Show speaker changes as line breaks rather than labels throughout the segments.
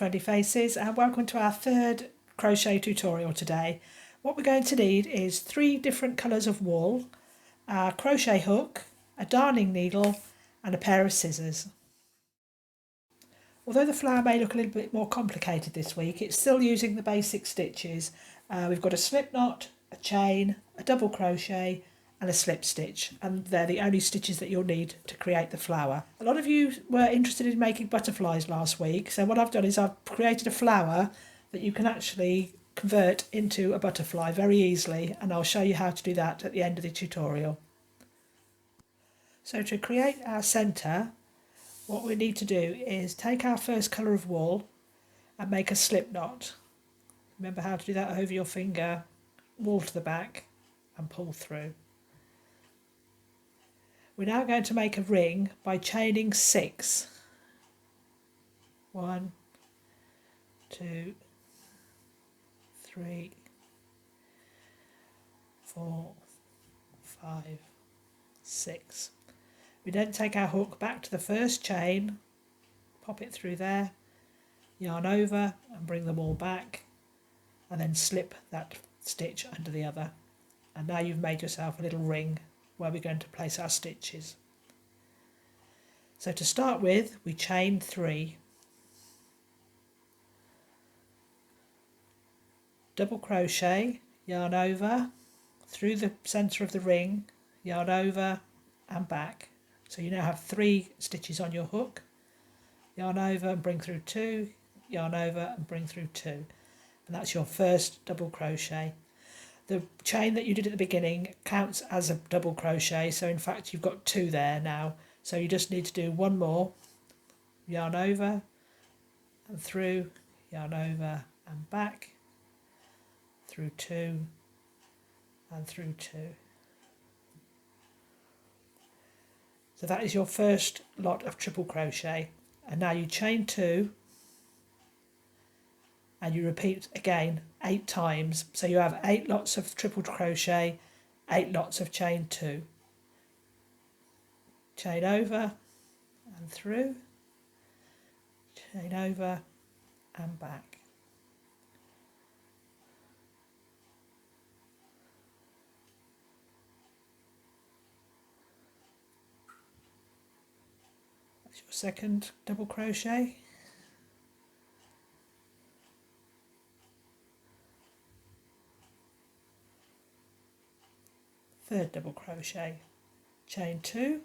friendly faces, and welcome to our third crochet tutorial today. What we're going to need is 3 different colours of wool, a crochet hook, a darning needle and a pair of scissors. Although the flower may look a little bit more complicated this week, it's still using the basic stitches. We've got a slip knot, a chain, a double crochet and a slip stitch, and they're the only stitches that you'll need to create the flower. A lot of you were interested in making butterflies last week, so what I've done is I've created a flower that you can actually convert into a butterfly very easily, and I'll show you how to do that at the end of the tutorial. So to create our centre, what we need to do is take our first colour of wool and make a slip knot. Remember how to do that over your finger, wool to the back and pull through. We're now going to make a ring by chaining 6. 1, 2, 3, 4, 5, 6. We then take our hook back to the first chain, pop it through there, yarn over and bring them all back, and then slip that stitch under the other. And now you've made yourself a little ring where we're going to place our stitches. So to start with, we chain 3, double crochet, yarn over, through the centre of the ring, yarn over and back. So you now have 3 stitches on your hook, yarn over and bring through 2, yarn over and bring through 2, and that's your first double crochet. The chain that you did at the beginning counts as a double crochet, so in fact you've got 2 there now, so you just need to do 1 more, yarn over and through, yarn over and back, through 2 and through 2. So that is your first lot of triple crochet, and now you chain 2 and you repeat again 8 times, so you have 8 lots of triple crochet, 8 lots of chain 2. Chain over and through, chain over and back. That's your second double crochet. Third double crochet, chain 2,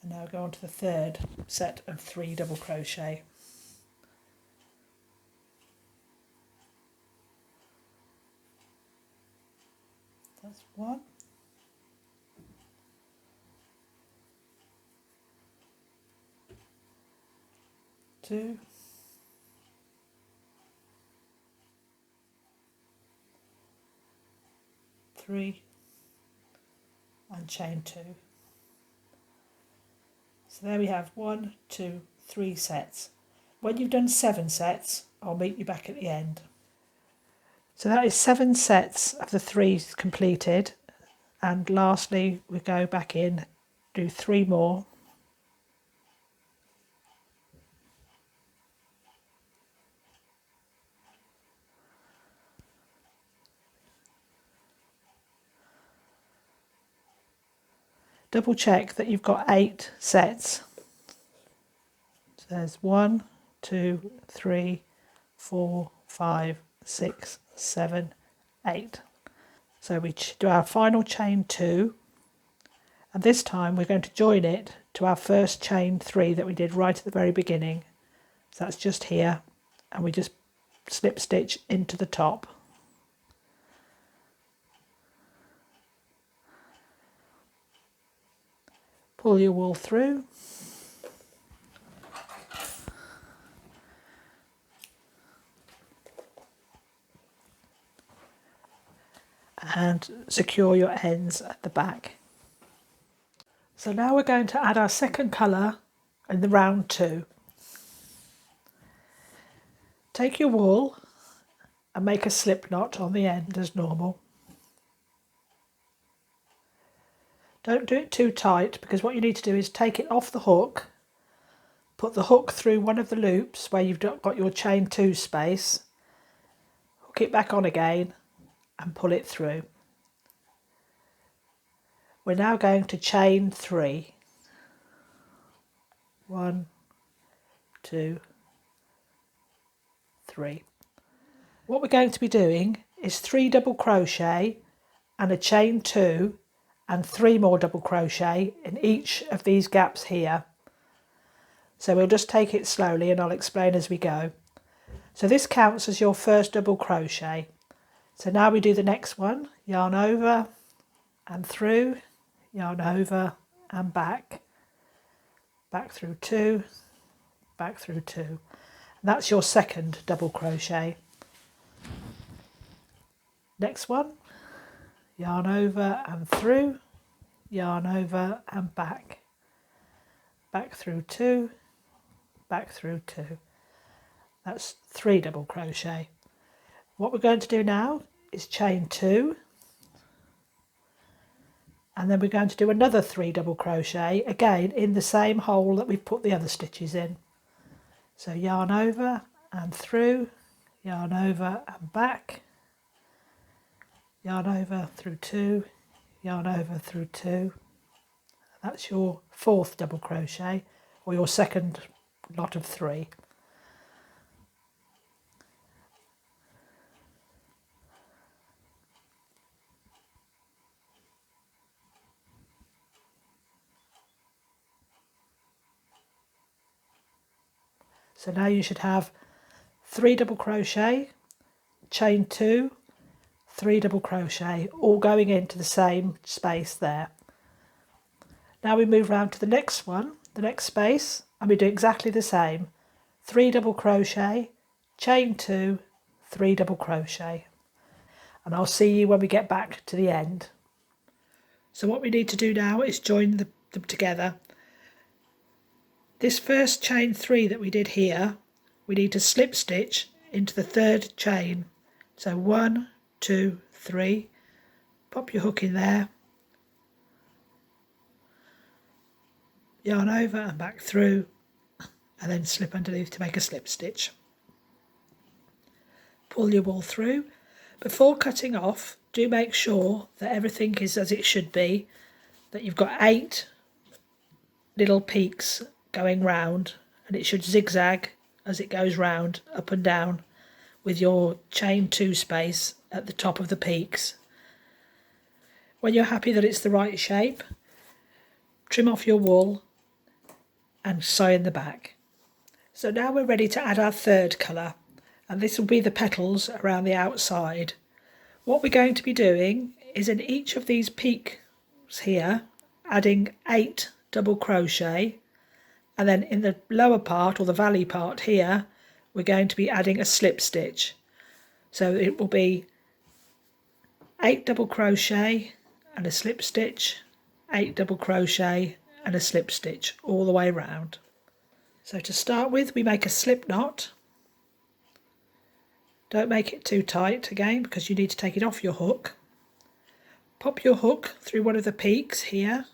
and now go on to the third set of 3 double crochet. That's 1, 2, 3 and chain 2. So there we have 1, 2, 3 sets. When you've done 7 sets, I'll meet you back at the end. So that is 7 sets of the 3 completed, and lastly we go back in, do 3 more. Double check that you've got 8 sets. So there's 1, 2, 3, 4, 5, 6, 7, 8. So we do our final chain 2, and this time we're going to join it to our first chain 3 that we did right at the very beginning. So that's just here, and we just slip stitch into the top. Pull your wool through, and secure your ends at the back. So now we're going to add our second colour in the round 2. Take your wool and make a slip knot on the end as normal. Don't do it too tight, because what you need to do is take it off the hook Put the hook through one of the loops where you've got your chain 2 space, hook it back on again and pull it through. We're now going to chain 3. 1, 2, 3. What we're going to be doing is 3 double crochet and a chain 2 and 3 more double crochet in each of these gaps here. So we'll just take it slowly and I'll explain as we go. So this counts as your first double crochet. So now we do the next one, yarn over and through, yarn over and back, back through 2, back through 2. And that's your second double crochet. Next one, yarn over and through, yarn over and back, back through 2, back through 2. That's 3 double crochet. What we're going to do now is chain 2, and then we're going to do another 3 double crochet again in the same hole that we've put the other stitches in. So yarn over and through, yarn over and back, yarn over through 2, yarn over through 2. That's your 4th double crochet, or your second lot of 3. So now you should have 3 double crochet, chain 2, 3 double crochet, all going into the same space there. Now we move round to the next one, the next space, and we do exactly the same. 3 double crochet, chain 2, 3 double crochet. And I'll see you when we get back to the end. So what we need to do now is join them together. This first chain 3 that we did here, we need to slip stitch into the 3rd chain. So 1, 2, 3, pop your hook in there, yarn over and back through, and then slip underneath to make a slip stitch. Pull your wool through. Before cutting off, do make sure that everything is as it should be, that you've got 8 little peaks going round, and it should zigzag as it goes round, up and down, with your chain 2 space at the top of the peaks. When you're happy that it's the right shape, trim off your wool and sew in the back. So now we're ready to add our 3rd colour, and this will be the petals around the outside. What we're going to be doing is in each of these peaks here, adding 8 double crochet, and then in the lower part, or the valley part here, we're going to be adding a slip stitch. So it will be 8 double crochet and a slip stitch, 8 double crochet and a slip stitch all the way round. So to start with, we make a slip knot. Don't make it too tight again, because you need to take it off your hook. Pop your hook through one of the peaks here,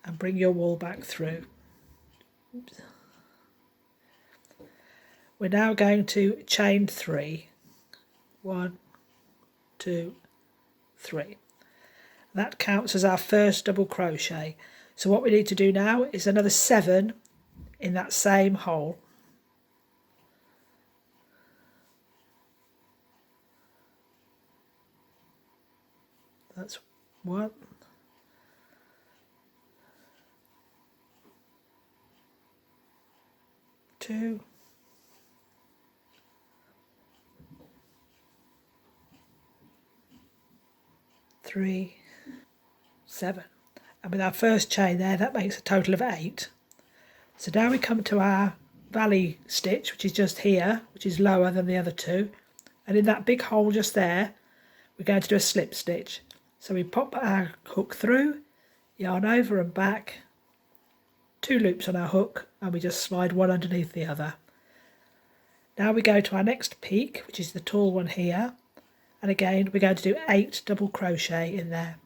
and bring your wool back through. Oops. We're now going to chain 3. 1, 2, 3. That counts as our first double crochet. So what we need to do now is another 7 in that same hole. That's 1, 2, 3, 7. And with our first chain there, that makes a total of 8. So now we come to our valley stitch, which is just here, which is lower than the other 2. And in that big hole just there, we're going to do a slip stitch. So we pop our hook through, yarn over and back, 2 loops on our hook, and we just slide one underneath the other. Now we go to our next peak, which is the tall one here, and again we're going to do 8 double crochet in there.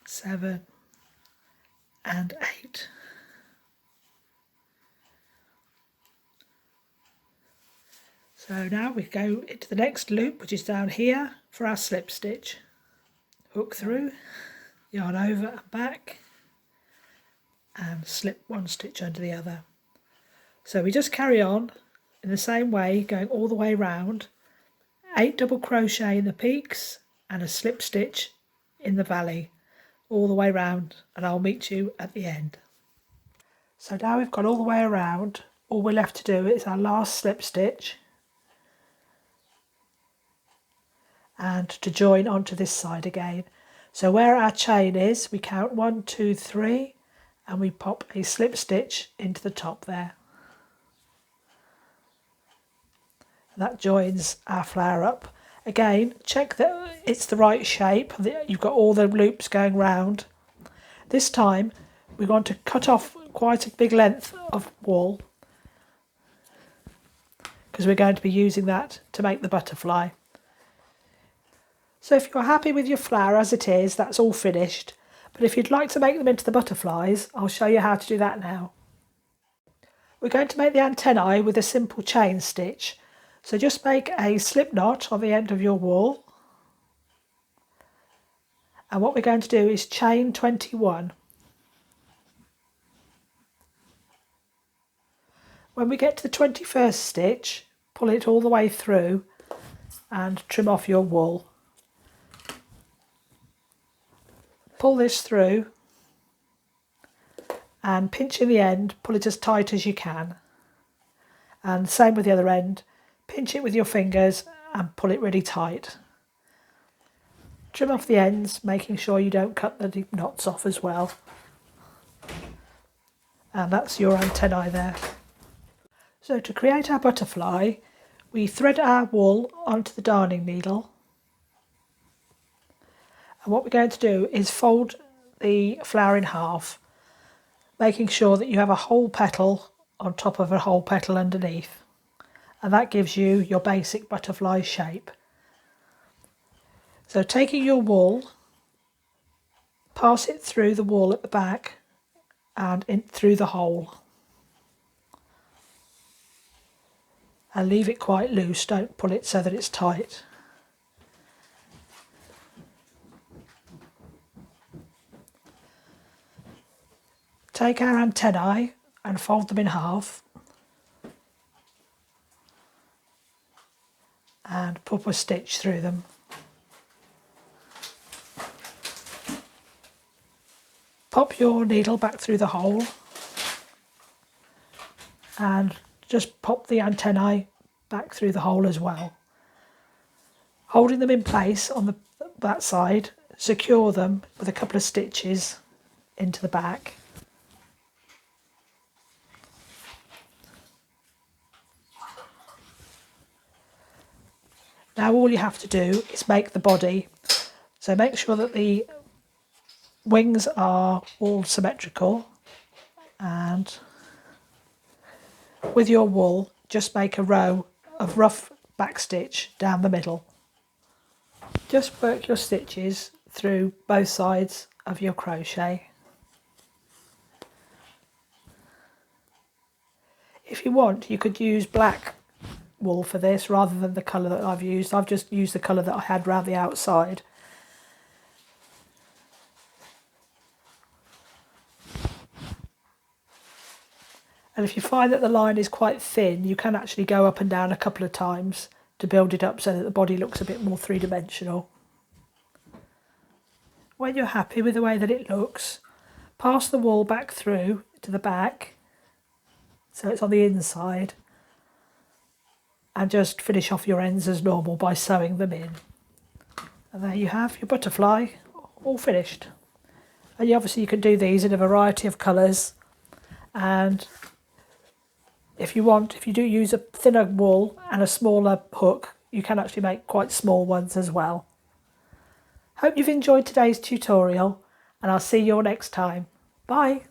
7 and 8. So now we go into the next loop, which is down here for our slip stitch. Hook through, yarn over and back, and slip one stitch under the other. So we just carry on in the same way, going all the way round, 8 double crochet in the peaks and a slip stitch in the valley, all the way round, and I'll meet you at the end. So now we've gone all the way around, all we're left to do is our last slip stitch and to join onto this side again. So where our chain is, we count 1, 2, 3 and we pop a slip stitch into the top there. That joins our flower up. Again, check that it's the right shape, that you've got all the loops going round. This time we want to cut off quite a big length of wool because we're going to be using that to make the butterfly. So if you're happy with your flower as it is, that's all finished. But if you'd like to make them into the butterflies, I'll show you how to do that now. We're going to make the antennae with a simple chain stitch. So just make a slip knot on the end of your wool. And what we're going to do is chain 21. When we get to the 21st stitch, pull it all the way through and trim off your wool. Pull this through and pinch in the end, pull it as tight as you can. And same with the other end, pinch it with your fingers and pull it really tight. Trim off the ends, making sure you don't cut the knots off as well. And that's your antennae there. So to create our butterfly, we thread our wool onto the darning needle. And what we're going to do is fold the flower in half, making sure that you have a whole petal on top of a whole petal underneath. And that gives you your basic butterfly shape. So taking your wool, pass it through the wool at the back and in through the hole. And leave it quite loose, don't pull it so that it's tight. Take our antennae and fold them in half and pop a stitch through them. Pop your needle back through the hole and just pop the antennae back through the hole as well. Holding them in place on that side, secure them with a couple of stitches into the back. Now all you have to do is make the body. So make sure that the wings are all symmetrical, and with your wool just make a row of rough back stitch down the middle. Just work your stitches through both sides of your crochet. If you want, you could use black wool for this rather than the colour that I've used. I've just used the colour that I had round the outside. And if you find that the line is quite thin, you can actually go up and down a couple of times to build it up so that the body looks a bit more three-dimensional. When you're happy with the way that it looks, pass the wool back through to the back so it's on the inside, and just finish off your ends as normal by sewing them in. And there you have your butterfly all finished. And obviously you can do these in a variety of colours, and if you want, if you do use a thinner wool and a smaller hook, you can actually make quite small ones as well. Hope you've enjoyed today's tutorial, and I'll see you all next time. Bye!